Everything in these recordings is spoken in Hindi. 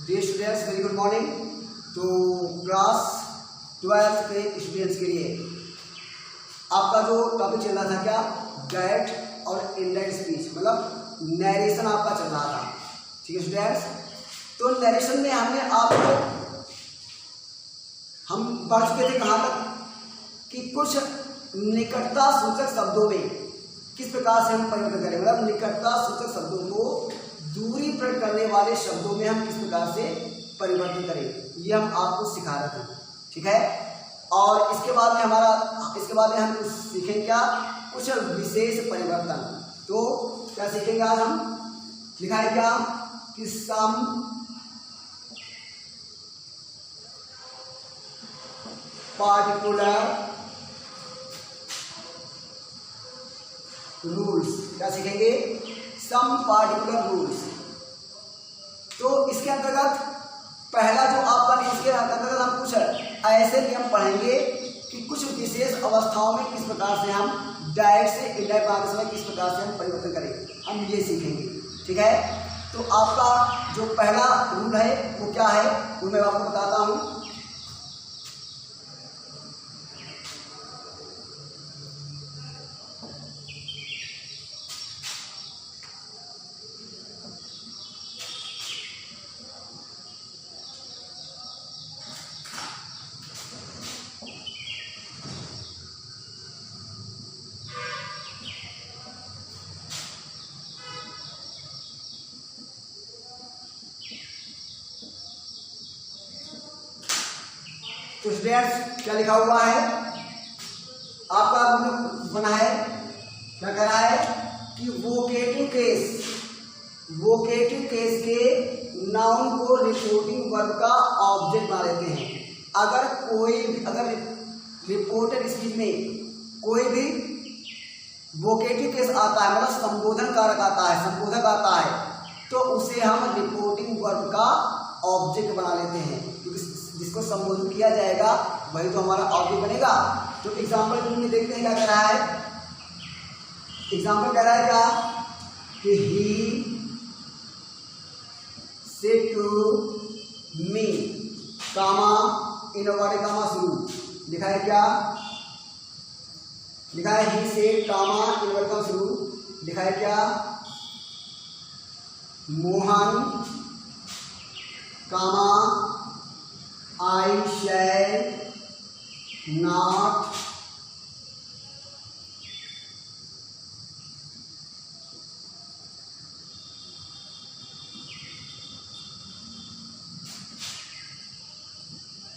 Dear students, very good morning. तो क्लास 12th के स्टूडेंट्स के लिए आपका जो टॉपिक चल रहा था क्या, डायरेक्ट और इनडायरेक्ट स्पीच, मतलब नरेशन आपका चल रहा था। ठीक है स्टूडेंट्स, तो नरेशन में हम पढ़ चुके थे कहाँ तक कि कुछ निकटता सूचक शब्दों में किस प्रकार से हम परिवर्तन करें, मतलब निकटता सूचक शब्दों को दूरी प्रकट करने वाले शब्दों में हम किस प्रकार से परिवर्तन करें, ये हम आपको सिखा रहे थे। ठीक है, और इसके बाद में हम सीखेंगे क्या, कुछ विशेष परिवर्तन। तो क्या सीखेंगे आज हम, लिखा है क्या कि सम पार्टिकुलर रूल्स। क्या सीखेंगे, सम पार्टिकुलर रूल्स। तो इसके अंतर्गत पहला जो आपका, इसके अंतर्गत हम कुछ ऐसे नियम पढ़ेंगे कि कुछ विशेष अवस्थाओं में किस प्रकार से हम डायरेक्ट से इनडायरेक्ट बनाते समय किस प्रकार से हम परिवर्तन करें, हम ये सीखेंगे। ठीक है, तो आपका जो पहला रूल है वो क्या है, वो मैं आपको बताता हूँ। तो स्टूडेंट्स क्या लिखा हुआ है, आपका बना है, क्या कह रहा है कि वोकेटिव केस के नाउन को रिपोर्टिंग वर्ब का ऑब्जेक्ट बना लेते हैं। अगर रिपोर्टेड स्पीच में कोई भी वोकेटिव केस आता है, मतलब संबोधन कारक आता है, संबोधक आता है, तो उसे हम रिपोर्टिंग वर्ब का ऑब्जेक्ट बना लेते हैं, क्योंकि जिसको संबोधित किया जाएगा वही तो हमारा ऑब्जेक्ट बनेगा। तो एग्जाम्पल में देखते हैं क्या कह रहा है, एग्जाम्पल कह रहा है क्या कि he said to me, comma inverted comma शुरू, लिखा है क्या, लिखा है he said comma inverted comma शुरू, लिखा है क्या, Mohan comma I shall not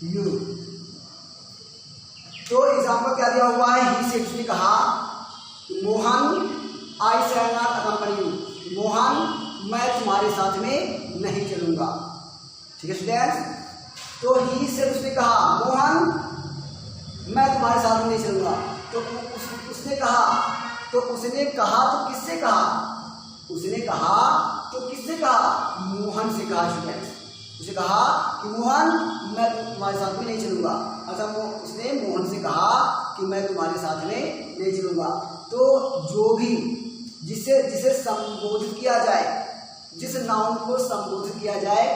you। तो एग्जाम्पल क्या दिया हुआ है, ही से उसने कहा Mohan I shall not accompany you, Mohan मैं तुम्हारे साथ में नहीं चलूंगा। ठीक है स्टूडेंट्स, तो ही से उसने कहा मोहन मैं तुम्हारे साथ में नहीं चलूंगा। तो उसने कहा तो किससे कहा, उसने कहा तो किससे कहा, मोहन से कहा। स्टूडेंट्स, उसे कहा कि मोहन मैं तुम्हारे साथ में नहीं चलूंगा, अर्थात उसने मोहन से कहा कि मैं तुम्हारे साथ में नहीं चलूंगा। तो जो भी जिसे संबोधित किया जाए, जिस नाउन को संबोधित किया जाए,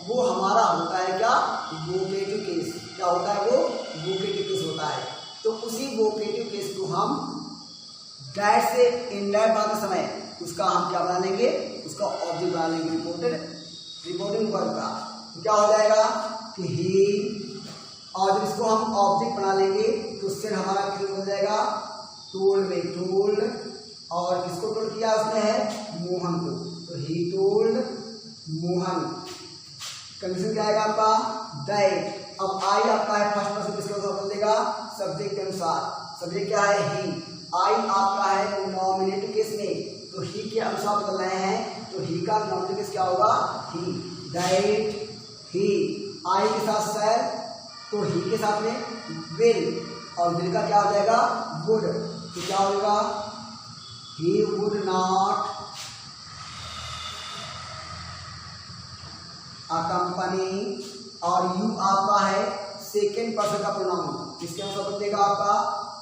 वो हमारा होता है क्या, वोकेटिव केस। क्या होता है वो, वोकेटिव केस होता है। तो उसी वोकेटिव केस को हम डायरेक्ट से इनडायरेक्ट बनाते समय उसका हम क्या बना लेंगे, उसका ऑब्जेक्ट बना लेंगे, रिपोर्टिंग वर्ब का। तो क्या हो जाएगा कि ही, और जब इसको हम ऑब्जेक्ट बना लेंगे तो उससे हमारा क्या बन जाएगा, टोल्ड में टोल्ड, और किसको टोल्ड किया उसने है, मोहन को। तो ही टोल्ड मोहन, कंडीशन क्या आएगा आपका, दैट। अब आई आपका है फर्स्ट पर्सन, किसके अनुसार बदलेगा, सब्जेक्ट के अनुसार। सब्जेक्ट क्या है, ही। आई आपका है नॉमिनेटिव केस में, तो ही के अनुसार बदल रहे हैं, तो ही का नॉमिनेटिव केस क्या होगा, ही। दैट ही, आई के साथ सर, तो ही के साथ में विल, और विल का क्या हो जाएगा, वुड। तो क्या होगा, ही वुड नॉट अकम्पनी, और यू आपका है सेकेंड पर्सन का प्रोनाउन, किसके अनुसार बदलेगा आपका,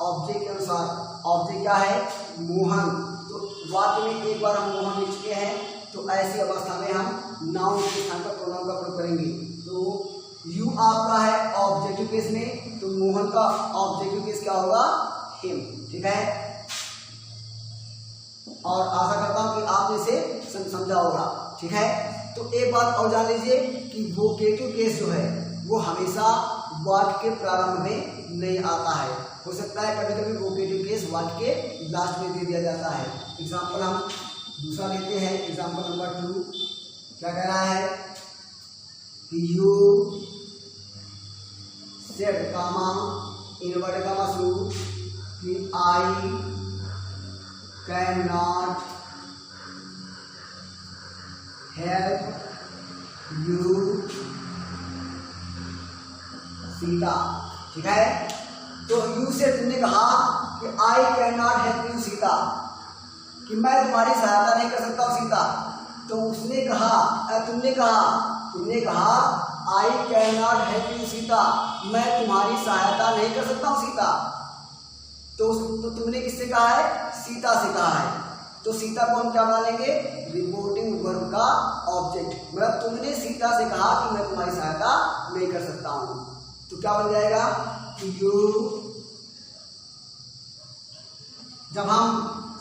ऑब्जेक्ट के अनुसार। ऑब्जेक्ट क्या है, मोहन। तो वाक्य में एक बार हम मोहन लिख चुके हैं, तो ऐसी अवस्था में हम नाउन के स्थान पर प्रोनाउन का प्रयोग करेंगे। तो यू आपका है ऑब्जेक्टिव केस में, तो मोहन का ऑब्जेक्टिव केस क्या होगा? हिम। ठीक है, और आशा करता हूं कि आपने इसे समझा होगा। ठीक है, तो एक बात और जान लीजिए कि वोकेटिव केस जो है वो हमेशा वाक्य के प्रारंभ में नहीं आता है। हो सकता है कभी कभी वोकेटिव केस वाक्य के लास्ट में दे दिया जाता है। एग्जाम्पल हम दूसरा लेते हैं, एग्जाम्पल नंबर 2 क्या कह रहा है कि you said comma inverted comma शुरू कि I can not help you Sita. ठीक है, तो यू से तुमने कहा कि I can not help you Sita, कि मैं तुम्हारी सहायता नहीं कर सकता हूँ सीता। तो उसने कहा तुमने कहा आई can not help you Sita, मैं तुम्हारी सहायता नहीं कर सकता हूँ सीता। तो तुमने किससे कहा है? सीता से कहा है। तो सीता को हम क्या मानेंगे? रिपोर्टिंग वर्ब का ऑब्जेक्ट। मतलब तुमने सीता से कहा कि मैं तुम्हारी सहायता नहीं कर सकता हूँ, तो क्या बन जाएगा कि यू। जब हम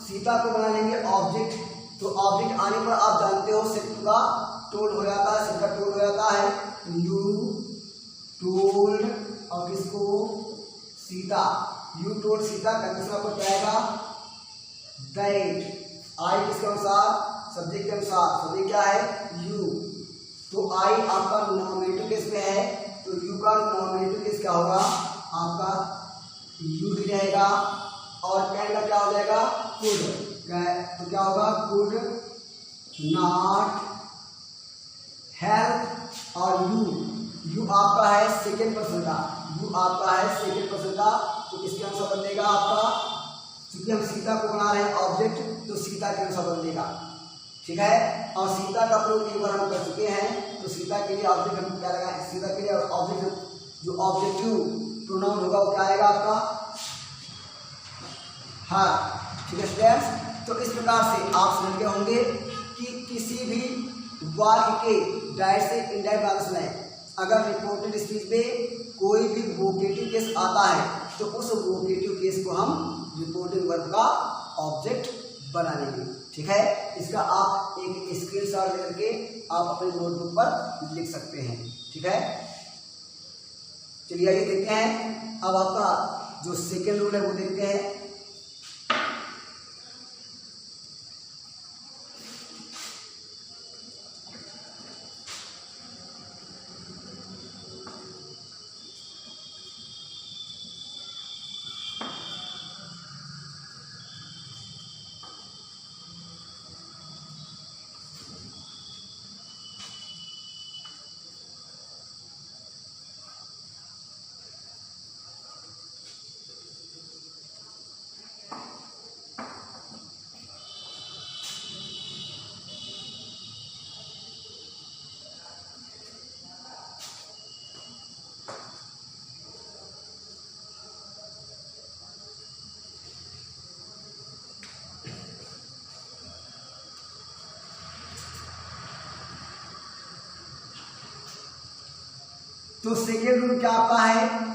सीता को बना लेंगे ऑब्जेक्ट, तो ऑब्जेक्ट आने पर आप जानते हो शब्द का टोल हो जाता है, शब्द का टोल हो जाता है। यू टोल्ड, और किसको? Sita. You told Sita, condition आपको क्या आएगा? दैट। आई किसके अनुसार? सब्जेक्ट के अनुसार। सब्जेक्ट क्या है? यू। तो आई आपका नॉमिनेटिव केस में है, तो यू का नॉमिनेटिव केस क्या होगा? आपका यू ही रहेगा, और कैन का क्या हो जाएगा? कुड। तो क्या होगा? कुड नॉट हेल्प, और यू आपका है सेकेंड पर्सन का, यू आपका है सेकेंड पर्सन का, तो किसके अनुसार बनेगा आपका? क्योंकि हम सीता को बना रहे हैं ऑब्जेक्ट, तो सीता के अनुसार बनेगा। ठीक है, और सीता का प्रयोग एक बार हम कर चुके हैं, तो सीता के लिए ऑब्जेक्ट हम क्या लगाएं? सीता के लिए ऑब्जेक्ट जो ऑब्जेक्टिव प्रोनाउन होगा वो क्या आएगा आपका? हर। ठीक है स्टूडेंट्स, तो इस प्रकार से आप समझ गए होंगे कि किसी भी वाक्य के डायरेक्ट से इनडायरेक्ट आंसर में अगर रिपोर्टेड स्पीच में कोई भी वोकेटिव केस आता है, तो उस वोकेटिव केस को हम रिपोर्टिंग वर्ब का ऑब्जेक्ट बना लेंगे। ठीक है, इसका आप एक स्क्रीनशॉट लेकर के आप अपने नोटबुक पर लिख सकते हैं। ठीक है, चलिए आइए देखते हैं। अब आपका जो सेकेंड रूल है वो देखते हैं। तो सेकेंड रूल क्या आपका है?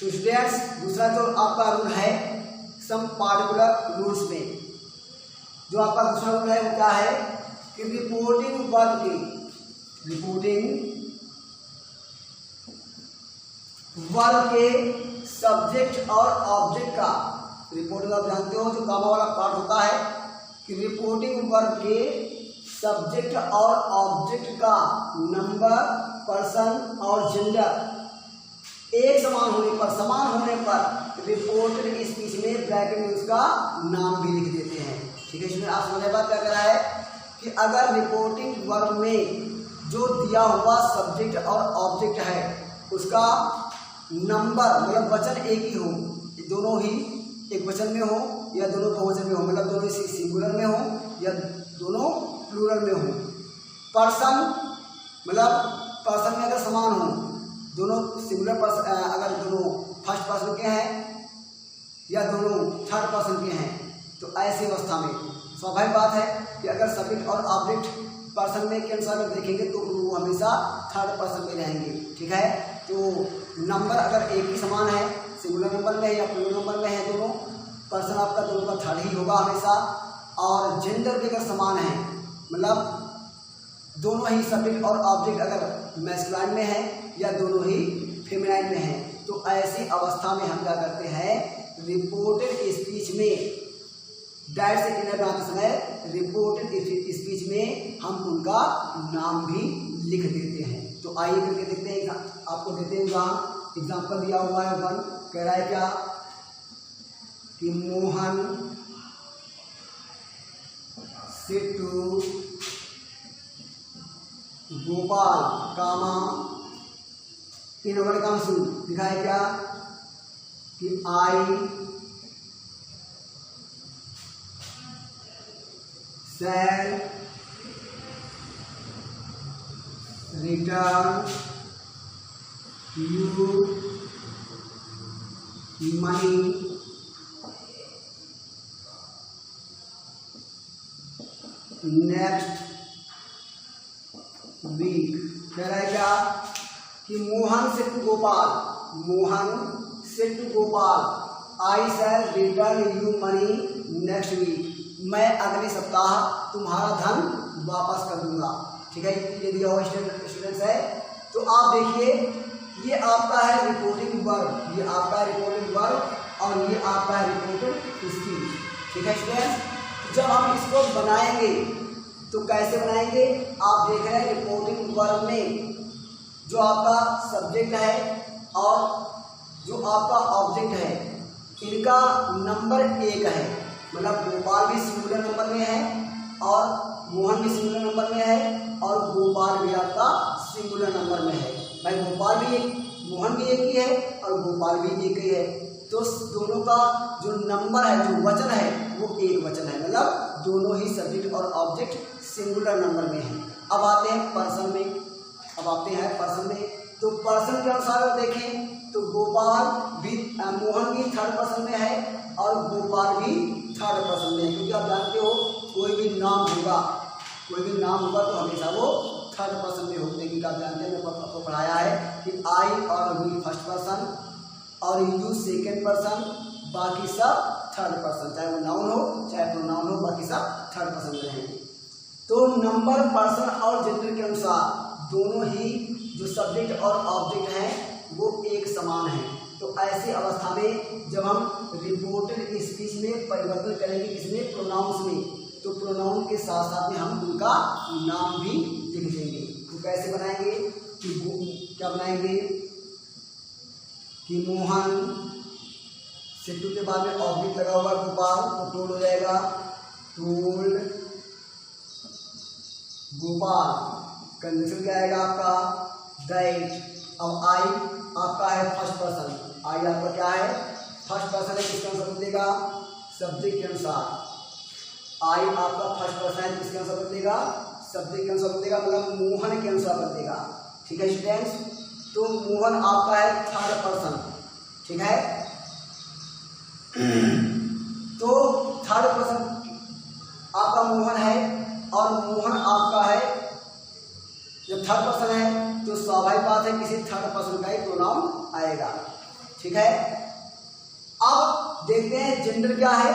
तो स्टूडेंट्स, दूसरा जो आपका रूल है सम पार्टिकुलर रूल्स में। जो आपका दूसरा रूल है वो क्या है कि रिपोर्टिंग वर्ब के सब्जेक्ट और ऑब्जेक्ट का, रिपोर्टिंग आप जानते हो जो कामा वाला पार्ट होता है कि रिपोर्टिंग वर्ब के सब्जेक्ट और ऑब्जेक्ट का नंबर, पर्सन और जेंडर एक समान होने पर रिपोर्टेड स्पीच में ब्रैकेट में उसका नाम भी लिख देते हैं। ठीक है, इसमें आप समझ बात क्या कर रहा है कि अगर रिपोर्टिंग वर्ब में जो दिया हुआ सब्जेक्ट और ऑब्जेक्ट है उसका नंबर मतलब वचन एक ही हो, दोनों ही एक वचन में हो या दोनों बहुवचन में हो, मतलब दोनों सिंगुलर में हो या दोनों प्लूरल में हो। पर्सन मतलब पर्सन में अगर समान हो, दोनों सिंगुलर पर्सन, अगर दोनों फर्स्ट पर्सन के हैं या दोनों थर्ड पर्सन के हैं, तो ऐसी अवस्था में स्वाभाविक बात है कि अगर सब्जेक्ट और ऑब्जेक्ट पर्सन में के अनुसार देखेंगे तो वो हमेशा थर्ड पर्सन में रहेंगे। ठीक है, तो नंबर अगर एक ही समान है, सिंगुलर नंबर में है या प्लूरल नंबर में है, दोनों पर्सन आपका दोनों का थर्ड ही होगा हमेशा। और जेंडर भी अगर समान है, मतलब दोनों ही सब्जेक्ट और ऑब्जेक्ट अगर मैस्कुलाइन में है या दोनों ही फेमिनाइन में है, तो ऐसी अवस्था में हम क्या करते हैं, रिपोर्टेड स्पीच में डैट से किन्नर बनाते समय रिपोर्टेड स्पीच में हम उनका नाम भी लिख देते हैं। तो आइए करके देखते हैं, आपको देते हैं एग्जाम्पल दिया हुआ है। वन कह रहा है क्या कि मोहन सिट्टू गोपाल कामा तीन नंबर का शुरू लिखा है क्या कि आई shall return you money next week। कह रहा है क्या कि मोहन सिट्टू Gopal I shall return you money next week, मैं अगले सप्ताह तुम्हारा धन वापस कर दूंगा। ठीक है, ये दिया हुआ स्टूडेंट्स है। तो आप देखिए ये आपका है रिपोर्टिंग वर्ब, ये आपका रिपोर्टिंग वर्ब और ये आपका है रिपोर्टेड स्पीच। ठीक है स्टूडेंट्स, जब हम इसको बनाएंगे तो कैसे बनाएंगे, आप देख रहे हैं रिपोर्टिंग वर्ब में जो आपका सब्जेक्ट है और जो आपका ऑब्जेक्ट है इनका नंबर एक है, मतलब गोपाल भी सिंगुलर नंबर में है और मोहन भी सिंगुलर नंबर में है और गोपाल भी आपका सिंगुलर नंबर में है। भाई गोपाल भी एक, मोहन भी एक ही है और गोपाल भी एक ही है, तो दोनों का जो नंबर है, जो वचन है वो एक वचन है, मतलब दोनों ही सब्जेक्ट और ऑब्जेक्ट सिंगुलर नंबर में है। अब आते हैं पर्सन में, तो पर्सन के अनुसार देखें तो गोपाल भी, मोहन भी थर्ड पर्सन में है और गोपाल भी थर्ड पर्सन में है, क्योंकि आप जानते हो कोई भी नाम होगा तो हमेशा वो थर्ड पर्सन में होते हैं, क्योंकि आप जानते हैं मैंने आपको पढ़ाया है कि आई और वी फर्स्ट पर्सन और यू सेकेंड पर्सन, बाकी सब थर्ड पर्सन, चाहे वो नाउन हो चाहे प्रोनाउन हो, बाकी सब थर्ड पर्सन में रहेंगे। तो नंबर, पर्सन और जेंडर के अनुसार दोनों ही जो सब्जेक्ट और ऑब्जेक्ट हैं वो एक समान है। तो ऐसी अवस्था में जब हम रिपोर्टेड स्पीच में परिवर्तन करेंगे किसमें, प्रोनाउंस में, तो प्रोनाउन के साथ साथ में हम उनका नाम भी लिख देंगे। तो कैसे बनाएंगे कि क्या बनाएंगे कि मोहन सिट्टू के बाद में ऑब्जेक्ट लगा हुआ गोपाल, तो टोल्ड हो जाएगा टोल्ड गोपाल, कंडीशन क्या आएगा आपका दैट। अब आई आपका है फर्स्ट पर्सन, आई आपका क्या है फर्स्ट पर्सन है, किसके अनुसार बदलेगा, सब्जेक्ट के अनुसार। आई आपका फर्स्ट पर्सन है, किसके अनुसार बदलेगा, सब्जेक्ट के अनुसार बदलेगा, मतलब मोहन के अनुसार बदलेगा। ठीक है स्टूडेंट्स, तो मोहन आपका है थर्ड पर्सन। ठीक है, तो थर्ड पर्सन आपका मोहन है और मोहन आपका है, जब थर्ड पर्सन है तो स्वाभाविक बात है किसी थर्ड पर्सन का ही प्रोनाउन आएगा। ठीक है, अब देखते हैं जेंडर क्या है,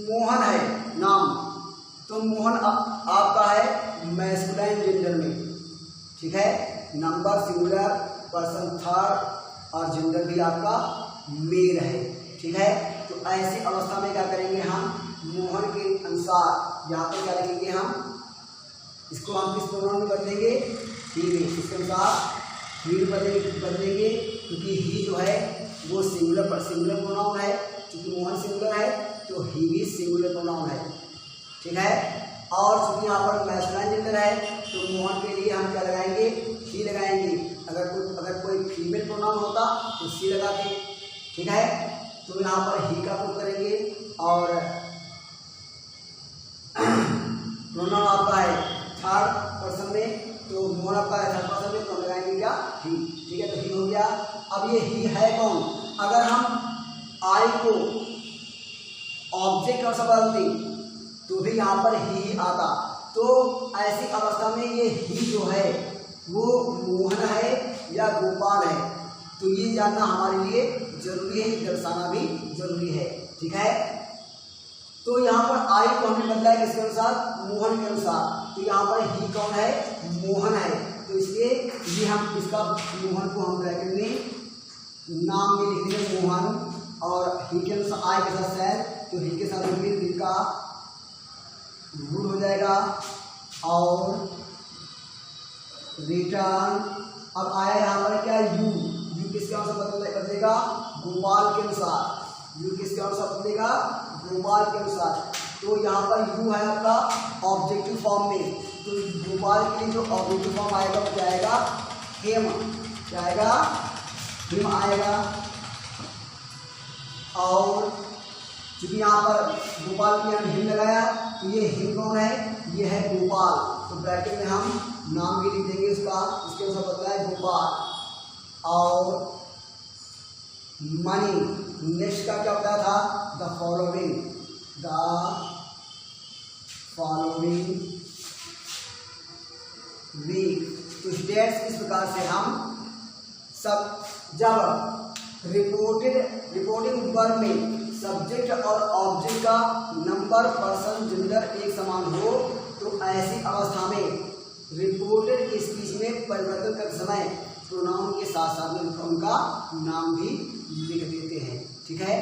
मोहन है नाम, तो मोहन आपका है मैस्कुलाइन जेंडर में, ठीक है। नंबर सिंगुलर, पर्सन थर्ड और जेंडर भी आपका मेल है, ठीक है। तो ऐसी अवस्था में क्या करेंगे हम, मोहन के अनुसार यहाँ पर क्या लिखेंगे हम, इसको हम किस प्रोनाउन में बदलेंगे, ही में। इसके अनुसार ही बदलेंगे क्योंकि ही जो है वो सिंगुलर प्रोनाउन है, क्योंकि मोहन सिंगुलर है तो ही भी सिंगुलर प्रोनाउन है, ठीक है। और चूंकि यहाँ पर मैस्कुलाइन जेंडर है तो मोहन के लिए हम क्या लगाएंगे, ही लगाएंगे। अगर कोई फीमेल प्रोनाउन होता तो सी लगाते, ठीक है। तो यहाँ पर ही का प्रयोग करेंगे और प्रोनाउन आपका है थर्ड पर्सन में, तो मोहन आपका है थर्ड पर्सन में, तो लगाएंगे क्या, ही, ठीक है। तो ही हो गया। अब ये ही है कौन, अगर हम आई को ऑब्जेक्ट और बदलते तो भी यहाँ पर ही आता, तो ऐसी अवस्था में ये ही जो है वो मोहन है या गोपाल है, तो ये जानना हमारे लिए जरूरी है, दर्शाना भी जरूरी है, ठीक है। तो यहाँ पर आई को हमने बदला है किसके अनुसार, मोहन के अनुसार, तो यहाँ पर ही कौन है, मोहन है, तो इसलिए ये हम इसका मोहन को हम ब्रैकेट में नाम में लिख देंगे मोहन, और ही के अनुसार आई के साथ सैल, तो ही के साथ भी का रूल हो जाएगा और रिटर्न। अब आया यहाँ पर क्या, यू किसके अनुसार बदलेगा, गोपाल के अनुसार, यू किसके अनुसार बदलेगा, गोपाल के अनुसार। तो यहाँ पर यू है आपका ऑब्जेक्टिव फॉर्म में, तो गोपाल के लिए जो ऑब्जेक्टिव फॉर्म आएगा वो क्या आएगा, हेम, क्या आएगा, हेम आएगा। और क्योंकि यहाँ पर गोपाल के लिए हम हिम लगाया, तो ये हिम कौन है, ये है गोपाल, तो ब्रैकेट में हम नाम भी लिख देंगे उसका, उसके अनुसार बदला है गोपाल। और मनी, नेक्स्ट का क्या बताया था, द फॉलोइंग वीक। तो स्टेट्स इस प्रकार से हम सब जब रिपोर्टिंग वर्ब में सब्जेक्ट और ऑब्जेक्ट का नंबर, पर्सन, जेंडर एक समान हो, तो ऐसी अवस्था में रिपोर्टेड स्पीच में परिवर्तन करते समय प्रोनाउन के साथ साथ में उनका नाम भी लिख देते हैं, ठीक है।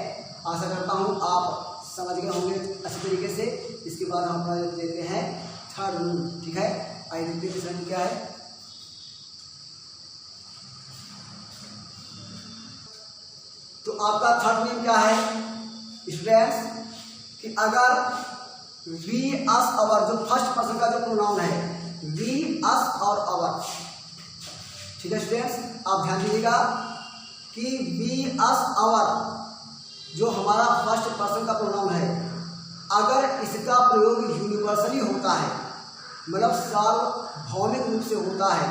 आशा करता हूँ आप समझ गए होंगे अच्छी तरीके से। इसके बाद हम अपना लेते हैं थर्ड रूल, ठीक है। आइडेंटिफिकेशन क्या है, तो आपका थर्ड नेम क्या है स्टूडेंट्स, कि अगर वी अस अवर, जो फर्स्ट पर्सन का जो प्रोनाउन है वी अस और अवर, ठीक है स्टूडेंट्स, आप ध्यान दीजिएगा कि वी अस अवर जो हमारा फर्स्ट पर्सन का प्रोनाउन है, अगर इसका प्रयोग यूनिवर्सली होता है, मतलब सार्वभौमिक रूप से होता है,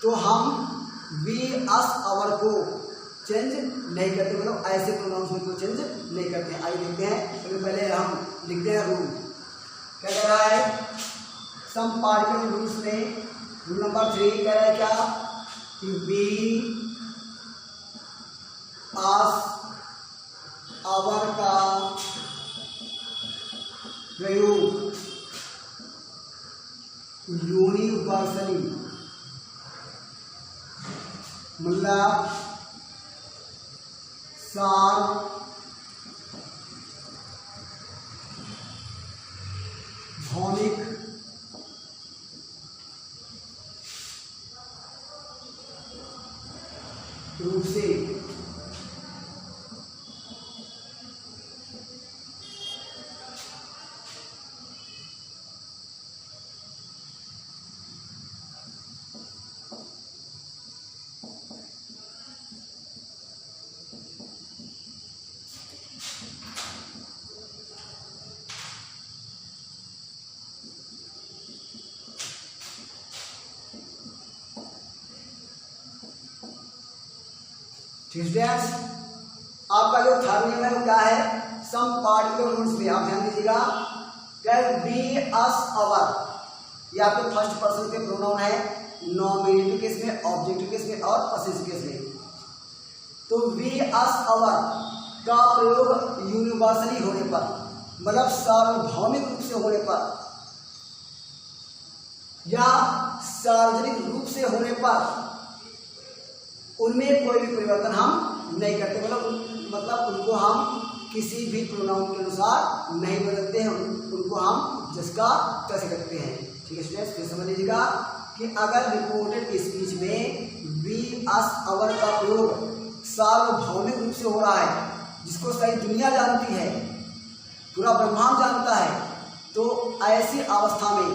तो हम वी अस अवर को चेंज नहीं करते, मतलब ऐसे प्रोनाउंस में कोई चेंज नहीं करते हैं। आइए देखते हैं, तो पहले हम लिखते हैं रूल, क्या कह रहा है, सम पार्टिकल रूल्स में रूल नंबर 3 कह रहा है क्या, कि वी अस अवर का प्रयोग यूनिवर्सली, मतलब सार्वभौमिक रूप से स्टूडेंट्स, आपका जो थर्ड नेम है वो क्या है, सम पार्टिकुलर रूल्स में। आप ध्यान दीजिएगा, वी अस अवर, ये आपके फर्स्ट पर्सन के प्रोनाउन है, नॉमिनेटिव केस में, ऑब्जेक्टिव केस में और पॉसेसिव केस में। तो वी अस अवर का प्रयोग यूनिवर्सली होने पर, मतलब सार्वभौमिक रूप से होने पर या सार्वजनिक रूप से होने पर उनमें कोई भी परिवर्तन हम नहीं करते, मतलब उनको हम किसी भी प्रोनाउन के अनुसार नहीं बदलते हैं, उनको हम जिसका तैसे करते हैं। ठीक है स्टूडेंट्स, फिर समझ लीजिएगा कि अगर रिपोर्टेड स्पीच में वी अस अवर का प्रयोग सार्वभौमिक रूप से हो रहा है, जिसको सारी दुनिया जानती है, पूरा ब्रह्मांड जानता है, तो ऐसी अवस्था में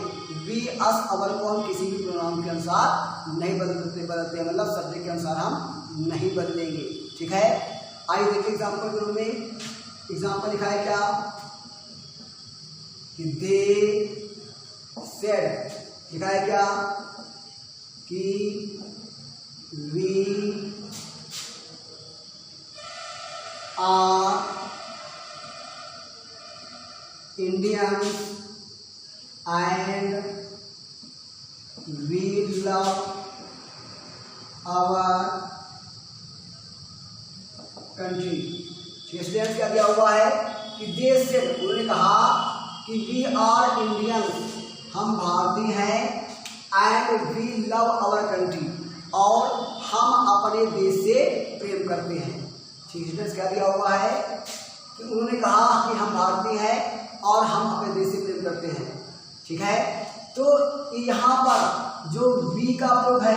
वी अस अवर को हम किसी भी प्रोनाउन के अनुसार नहीं बदलते, मतलब सब्जेक्ट के अनुसार हम नहीं बदलेंगे। ठीक है, आइए देखिए एग्जाम्पल के रूप में। एग्जाम्पल लिखा है क्या कि दे सेड, लिखा है क्या कि we are Indians and we love our country. Students क्या दिया हुआ है कि देश से उन्होंने कहा कि वी आर इंडियंस, हम भारतीय हैं, and we love our country, और हम अपने देश से प्रेम करते हैं। ठीक स्टूडेंट्स क्या दिया हुआ है कि उन्होंने कहा कि हम भारतीय हैं और हम अपने देश से प्रेम करते हैं। ठीक है, तो यहाँ पर जो वी का प्रयोग है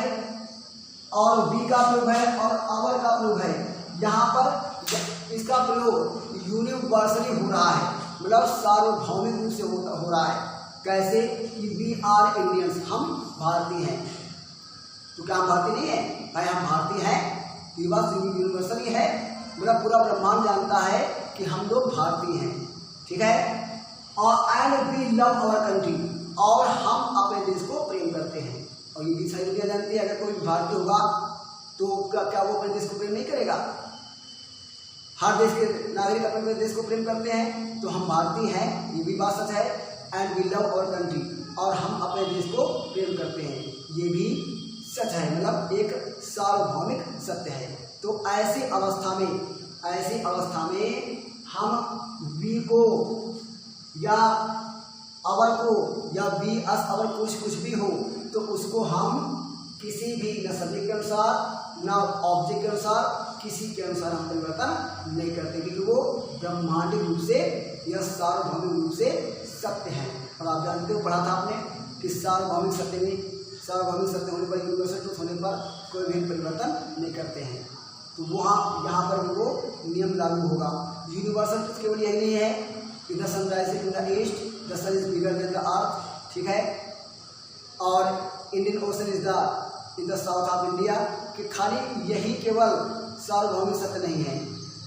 और वी का प्रयोग है और आवर का प्रयोग है, यहाँ पर इसका प्रयोग यूनिवर्सली हो रहा है, मतलब सार्वभौमिक रूप से हो रहा है। कैसे कि वी आर इंडियंस, हम भारतीय हैं। तो क्या हम भारतीय नहीं है भाई, हम भारतीय हैं, ये बात यूनिवर्सली है, मतलब पूरा ब्रह्मांड जानता है कि हम लोग भारतीय हैं। ठीक है, और and we love our country, और हम अपने देश को प्रेम करते हैं। और ये भी सारी दुनिया जानती है, अगर कोई भारतीय होगा तो क्या वो अपने देश को प्रेम नहीं करेगा? हर देश के नागरिक अपने देश को प्रेम करते हैं, तो हम भारतीय हैं, ये भी बात सच है। And we love our country, और हम अपने देश को प्रेम करते हैं, ये भी सच है, मतलब एक सार्वभौमिक सत्य है। तो ऐसी अवस्था में हम वी को या अवर को या वी अस अवर कुछ भी हो, तो उसको हम किसी भी न सब्जेक्ट के अनुसार न ऑब्जेक्ट के अनुसार किसी के अनुसार हम परिवर्तन नहीं करते, क्योंकि वो ब्रह्मांडिक रूप से या सार्वभौमिक रूप से सत्य है। और आप जानते हो, पढ़ा था आपने कि सार्वभौमिक सत्य होने पर, यूनिवर्सल ट्रुथ होने पर कोई भी परिवर्तन नहीं करते हैं। तो वहाँ यहाँ पर वो नियम लागू होगा। यूनिवर्सल ट्रुथ केवल यही नहीं है कि the sun rises in the east, the sun is bigger than the earth. ठीक है, और Indian Ocean is in the south of India, कि खाली यही केवल सार्वभौमिक सत्य नहीं है।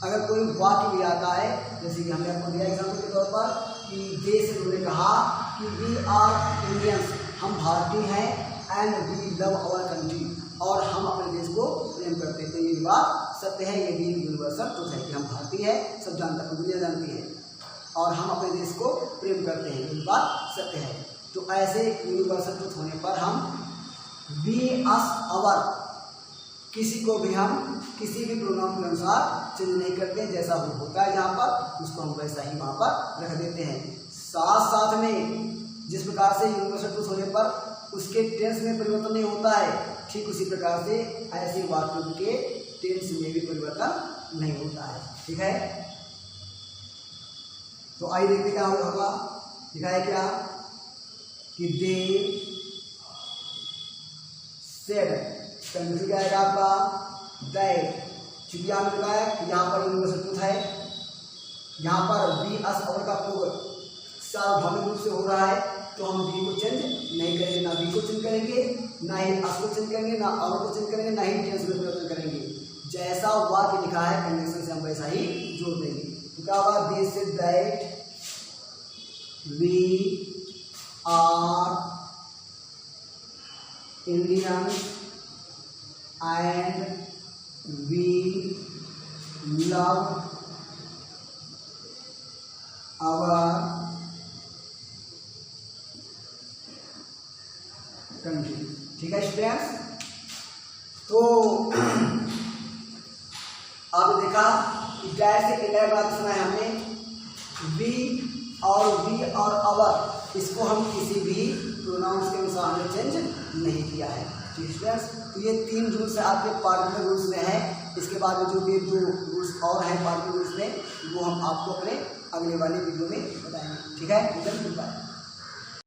अगर कोई वाक्य भी आता है, जैसे कि हमने आपको दिया एग्जाम्पल के तौर पर कि देश से उन्होंने कहा कि वी आर इंडियंस, हम भारतीय हैं, and we love our country, और हम अपने देश को प्रेम करते हैं। तो ये बात सत्य है, ये भी यूनिवर्सल ट्रुथ है कि हम भारतीय हैं, सब जानता है, दुनिया जानती है, और हम अपने देश को प्रेम करते हैं, ये बात सत्य है। तो ऐसे यूनिवर्सल ट्रुथ होने पर हम वी अस अवर किसी को भी हम किसी भी प्रोनाउन के अनुसार चेंज नहीं करते, जैसा वो होता है जहाँ पर उसको हम वैसा ही वहाँ पर रख देते हैं। साथ में जिस प्रकार से यूनिवर्सल ट्रुथ होने पर उसके टेंस में परिवर्तन नहीं होता है, ठीक उसी प्रकार से ऐसे वाक्यों के टेंस में भी परिवर्तन नहीं होता है। ठीक है, तो आइए देखते क्या होगा। लिखा है क्या कि दे सेड, कंट्री क्या आएगा आपका दैट। चूंकि आपने लिखा है कि यहाँ पर यूनिवर्सल ट्रुथ है, यहाँ पर वी अस अवर का प्रयोग सार्वभौमिक रूप से हो रहा है, तो हम वी को चेंज नहीं करेंगे, ना वी को चेंज करेंगे, ना ही अस को चेंज करेंगे, ना अवर को चेंज करेंगे, ना ही टेंस में परिवर्तन करेंगे। जैसा वाक्य लिखा है कंडीशन से हम वैसा ही जोड़ देंगे। तो क्या होगा, this is that we are Indian and we love our country. ठीक है स्टूडेंट्स, तो आपने देखा कि जैसे इधर बात सुना है हमने वी और अवर, इसको हम किसी भी प्रोनाउंस के अनुसार हमने चेंज नहीं किया है। ठीक स्टूडेंट्स, तो ये 3 रूल्स आपके पार्टिकुलर रूल्स में है। इसके बाद जो भी 2 रूल्स और हैं पार्टिकुलर रूल्स में, वो हम आपको अपने अगले वाले वीडियो में बताएंगे। ठीक है, गुड बाय।